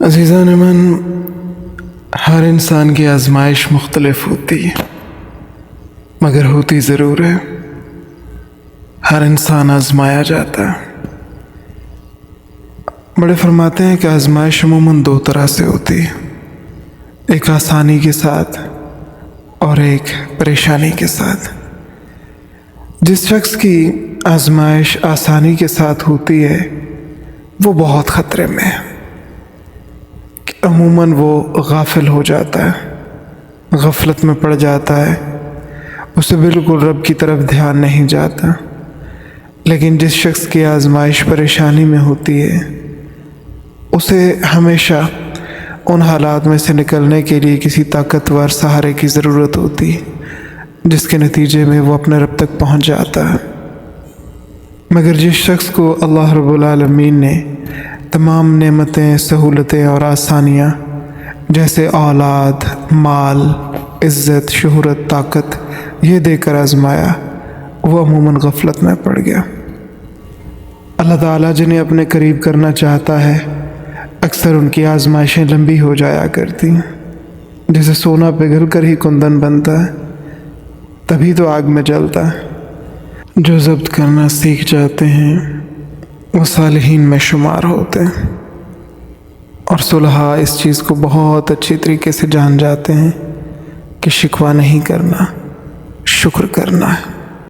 عزیزان من، ہر انسان کی آزمائش مختلف ہوتی ہے، مگر ہوتی ضرور ہے۔ ہر انسان آزمایا جاتا ہے۔ بڑے فرماتے ہیں کہ آزمائش عموماً دو طرح سے ہوتی ہے، ایک آسانی کے ساتھ اور ایک پریشانی کے ساتھ۔ جس شخص کی آزمائش آسانی کے ساتھ ہوتی ہے وہ بہت خطرے میں ہے، عموماً وہ غافل ہو جاتا ہے، غفلت میں پڑ جاتا ہے، اسے بالکل رب کی طرف دھیان نہیں جاتا۔ لیکن جس شخص کی آزمائش پریشانی میں ہوتی ہے اسے ہمیشہ ان حالات میں سے نکلنے کے لیے کسی طاقتور سہارے کی ضرورت ہوتی ہے، جس کے نتیجے میں وہ اپنے رب تک پہنچ جاتا ہے۔ مگر جس شخص کو اللہ رب العالمین نے تمام نعمتیں، سہولتیں اور آسانیاں جیسے اولاد، مال، عزت، شہرت، طاقت یہ دے کر آزمایا، وہ عموماً غفلت میں پڑ گیا۔ اللہ تعالیٰ جنہیں اپنے قریب کرنا چاہتا ہے اکثر ان کی آزمائشیں لمبی ہو جایا کرتی ہیں، جیسے سونا پگھل کر ہی کندن بنتا ہے، تبھی تو آگ میں جلتا ہے۔ جو ضبط کرنا سیکھ جاتے ہیں وہ صالحین میں شمار ہوتے ہیں، اور صلحاء اس چیز کو بہت اچھی طریقے سے جان جاتے ہیں کہ شکوہ نہیں کرنا، شکر کرنا ہے۔